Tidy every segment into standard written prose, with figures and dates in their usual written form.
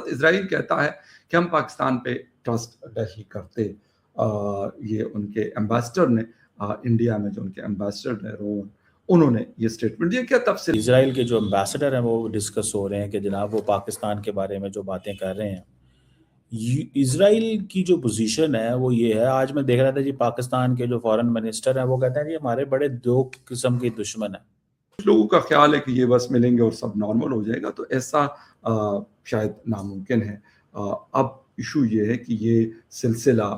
Israel कहता है कि हम पाकिस्तान पे ट्रस्ट नहीं करते। ये उनके एम्बेसडर ने इंडिया में जो उनके एम्बेसडर ने रोहन, उन्होंने ये स्टेटमेंट दिया। क्या तफसील? इजराइल के जो एम्बेसडर हैं वो डिस्कस हो रहे हैं कि जनाब वो पाकिस्तान के बारे में जो बातें कर रहे हैं, इजराइल की जो पोजीशन है वो ये है। आज मैं देख रहा था जी, पाकिस्तान के जो फॉरेन मिनिस्टर हैं वो कहते हैं कि हमारे बड़े दो किस्म के दुश्मन है। कुछ लोगों का ख्याल है कि ये बस मिलेंगे और सब नॉर्मल हो जाएगा, तो ऐसा शायद नामुमकिन है। अब इशू ये है कि ये सिलसिला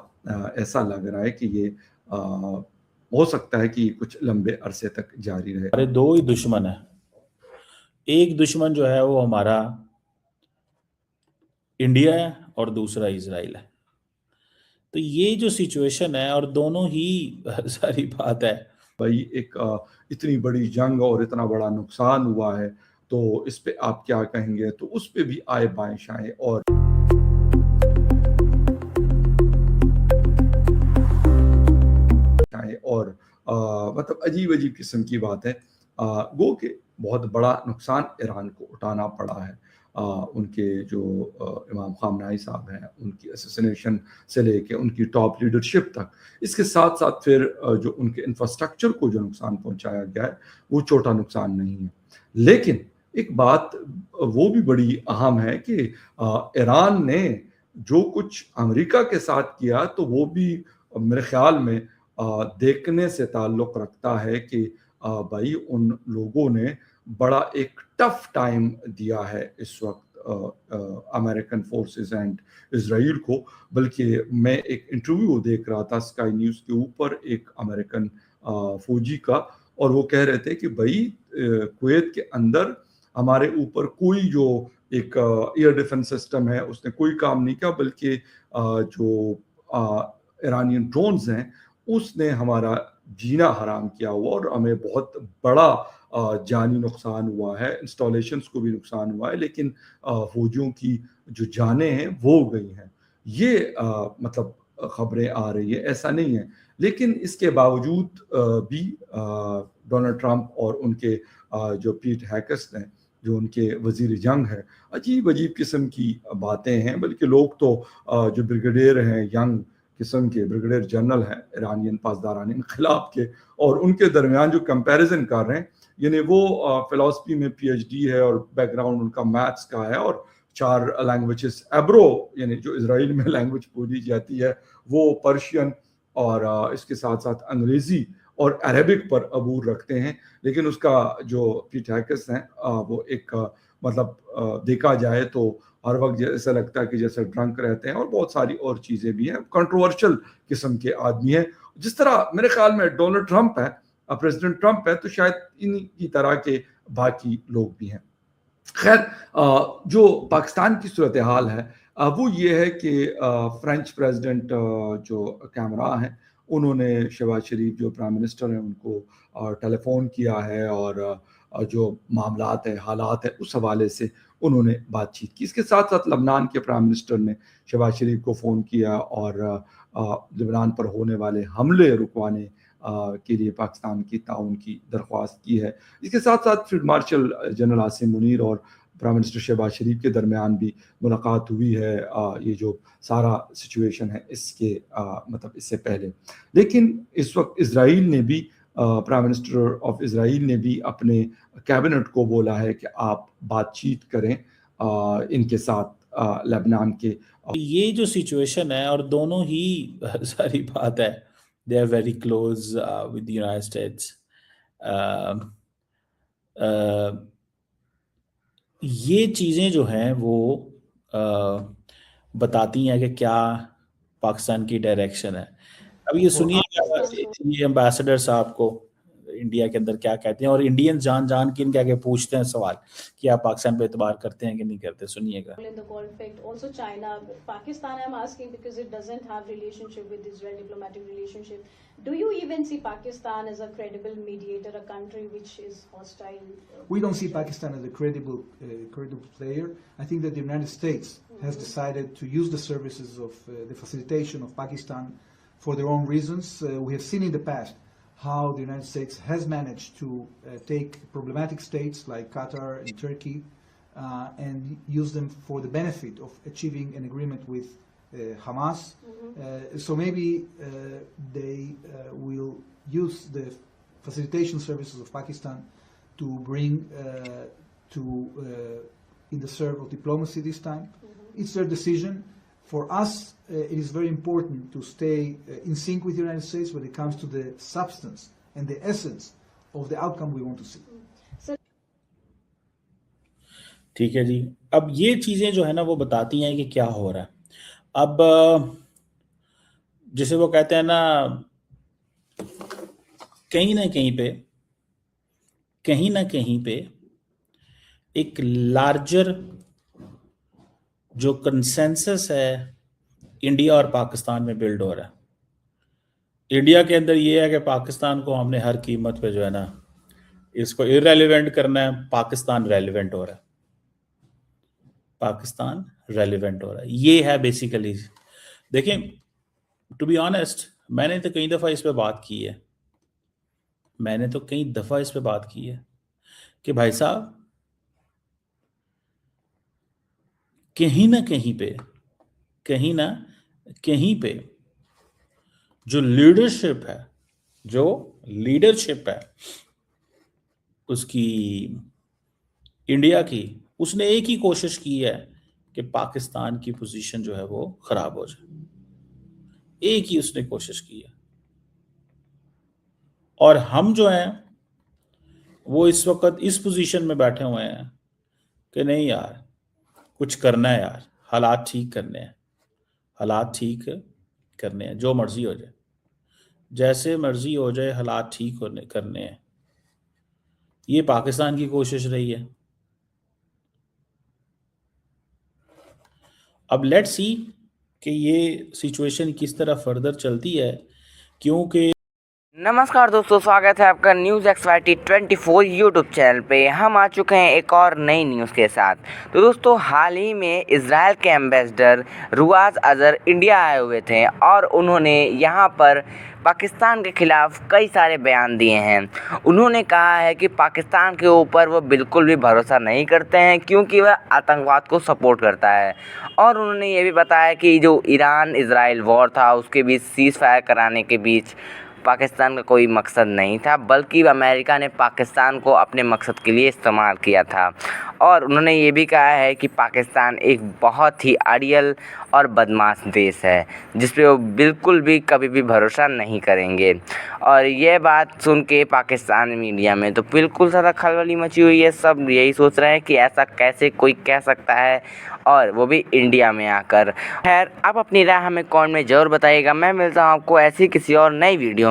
ऐसा लग रहा है कि ये हो सकता है कि कुछ लंबे अरसे तक जारी रहे। हमारे दो ही दुश्मन है, एक दुश्मन जो है वो हमारा इंडिया है और दूसरा इजराइल है। तो ये जो सिचुएशन है, और दोनों ही सारी बात है भाई, एक इतनी बड़ी जंग और इतना बड़ा नुकसान हुआ है, तो इस पे आप क्या कहेंगे? तो उस पे भी आए बाएं शाएं और मतलब अजीब अजीब किस्म की बात है। गो के बहुत बड़ा नुकसान ईरान को उठाना पड़ा है। उनके जो इमाम खामनाई साहब हैं, उनकी असैसिनेशन से लेके उनकी टॉप लीडरशिप तक, इसके साथ साथ फिर जो उनके इंफ्रास्ट्रक्चर को जो नुकसान पहुंचाया गया है वो छोटा नुकसान नहीं है। लेकिन एक बात वो भी बड़ी अहम है कि ईरान ने जो कुछ अमेरिका के साथ किया, तो वो भी मेरे ख्याल में देखने से ताल्लुक़ रखता है कि भाई उन लोगों ने बड़ा एक टफ टाइम दिया है इस वक्त अमेरिकन फोर्सेस एंड इजराइल को। बल्कि मैं एक इंटरव्यू देख रहा था स्काई न्यूज़ के ऊपर एक अमेरिकन फौजी का, और वो कह रहे थे कि भाई कुवैत के अंदर हमारे ऊपर कोई जो एक एयर डिफेंस सिस्टम है उसने कोई काम नहीं किया, बल्कि जो ईरानियन ड्रोन्स हैं उसने हमारा जीना हराम किया हुआ, और हमें बहुत बड़ा जानी नुकसान हुआ है, इंस्टॉलेशंस को भी नुकसान हुआ है, लेकिन फौजियों की जो जानें हैं वो गई हैं। ये मतलब खबरें आ रही है, ऐसा नहीं है। लेकिन इसके बावजूद भी डोनाल्ड ट्रंप और उनके जो पीट हैकर्स हैं, जो उनके वजीर जंग है, अजीब अजीब किस्म की बातें हैं। बल्कि लोग तो जो ब्रिगेडियर हैं, यंग किस्म के ब्रिगेडियर जनरल हैं ईरानियन पासदारान इनकलाब के, और उनके दरमियान जो कंपैरिजन कर रहे हैं, यानी वो फिलॉसफी में पीएचडी है और बैकग्राउंड उनका मैथ्स का है, और 4 लैंग्वेजेस एब्रो, यानी जो इजराइल में लैंग्वेज बोली जाती है वो पर्शियन, और इसके साथ साथ अंग्रेज़ी और अरेबिक पर अबूर रखते हैं। लेकिन उसका जो पीट हैकर्स हैं वो एक मतलब देखा जाए तो हर वक्त ऐसा लगता है कि जैसे ड्रंक रहते हैं, और बहुत सारी और चीज़ें भी हैं, कंट्रोवर्शियल किस्म के आदमी हैं। जिस तरह मेरे ख्याल में डोनाल्ड ट्रंप है, प्रेसिडेंट ट्रंप है, तो शायद इन्हीं की तरह के बाकी लोग भी हैं। खैर, जो पाकिस्तान की सूरत हाल है वो ये है कि फ्रेंच प्रेसिडेंट जो कैमरा हैं, उन्होंने शहबाज शरीफ जो प्राइम मिनिस्टर हैं उनको टेलीफोन किया है, और जो मामलात है, हालात है, उस हवाले से उन्होंने बातचीत की। इसके साथ साथ लबनान के प्राइम मिनिस्टर ने शहबाज शरीफ को फ़ोन किया और लबनान पर होने वाले हमले रुकवाने के लिए पाकिस्तान की ताउन की दरख्वास्त की है। इसके साथ साथ field marshal general Asim Munir और प्राइम मिनिस्टर शहबाज शरीफ के दरमियान भी मुलाकात हुई है, ये जो सारा सिचुएशन है इसके मतलब इससे पहले। लेकिन इस वक्त इजराइल ने भी प्राइम मिनिस्टर ऑफ इजराइल ने भी अपने कैबिनेट को बोला है कि आप बातचीत करें इनके साथ लेबनान के। ये जो सिचुएशन है, और दोनों ही सारी बात है, they are very close with the United States. ये चीज़ें जो हैं वो बताती हैं कि क्या पाकिस्तान की डायरेक्शन है। अब ये सुनिएगा ये एम्बेसडर साहब को इंडिया के अंदर क्या कहते हैं, और इंडियन जान जान के इनके आगे पूछते हैं सवाल कि आप पाकिस्तान पे एतबार करते हैं कि नहीं करते। सुनिएगा। In the conflict, also China, Pakistan, I'm asking because it doesn't have relationship with Israel, diplomatic relationship. Do you even see Pakistan as a credible mediator, a country which is hostile? We don't see Pakistan as a credible player. I think that the United States has decided to use the services of the facilitation of Pakistan for their own reasons. We have seen in the past how the United States has managed to take problematic states like Qatar and Turkey and use them for the benefit of achieving an agreement with Hamas. So maybe they will use the facilitation services of Pakistan to bring in the serve of diplomacy this time. It's their decision. For us, it is very important to stay in sync with the United States when it comes to the substance and the essence of the outcome we want to see. ठीक है जी। अब ये चीज़ें जो है ना वो बताती हैं कि क्या हो रहा है। अब जिसे वो कहते हैं ना कहीं ना कहीं पे एक लार्जर जो कंसेंसस है इंडिया और पाकिस्तान में बिल्ड हो रहा है। इंडिया के अंदर ये है कि पाकिस्तान को हमने हर कीमत पे जो है ना इसको इररेलेवेंट करना है। पाकिस्तान रेलेवेंट हो रहा है, पाकिस्तान रेलेवेंट हो रहा है। ये है बेसिकली। देखें, टू बी ऑनेस्ट, मैंने तो कई दफ़ा इस पे बात की है कि भाई साहब कहीं ना कहीं पे जो लीडरशिप है उसकी इंडिया की, उसने एक ही कोशिश की है कि पाकिस्तान की पोजीशन जो है वो खराब हो जाए। एक ही उसने कोशिश की है। और हम जो हैं वो इस वक्त इस पोजीशन में बैठे हुए हैं कि नहीं यार, कुछ करना है यार, हालात ठीक करने हैं, जो मर्जी हो जाए, जैसे मर्जी हो जाए, हालात ठीक करने हैं। ये पाकिस्तान की कोशिश रही है। अब लेट्स सी कि ये सिचुएशन किस तरह फर्दर चलती है, क्योंकि नमस्कार दोस्तों, स्वागत है आपका न्यूज़ XYT 24 यूट्यूब चैनल पे। हम आ चुके हैं एक और नई न्यूज़ के साथ। तो दोस्तों, हाल ही में इजराइल के एम्बेसडर रुआज अजहर इंडिया आए हुए थे और उन्होंने यहाँ पर पाकिस्तान के ख़िलाफ़ कई सारे बयान दिए हैं। उन्होंने कहा है कि पाकिस्तान के ऊपर वो बिल्कुल भी भरोसा नहीं करते हैं क्योंकि वह आतंकवाद को सपोर्ट करता है। और उन्होंने ये भी बताया कि जो ईरान इजराइल वॉर था उसके बीच सीज़ फायर कराने के बीच पाकिस्तान का कोई मकसद नहीं था, बल्कि अमेरिका ने पाकिस्तान को अपने मकसद के लिए इस्तेमाल किया था। और उन्होंने ये भी कहा है कि पाकिस्तान एक बहुत ही अड़ियल और बदमाश देश है जिस पे वो बिल्कुल भी कभी भी भरोसा नहीं करेंगे। और ये बात सुन के पाकिस्तान मीडिया में तो बिल्कुल ज़्यादा खलबली मची हुई है। सब यही सोच रहे हैं कि ऐसा कैसे कोई कह सकता है, और वो भी इंडिया में आकर। खैर, आप अपनी राय हमें कमेंट में ज़रूर बताइएगा। मैं मिलता हूँ आपको ऐसी किसी और नई वीडियो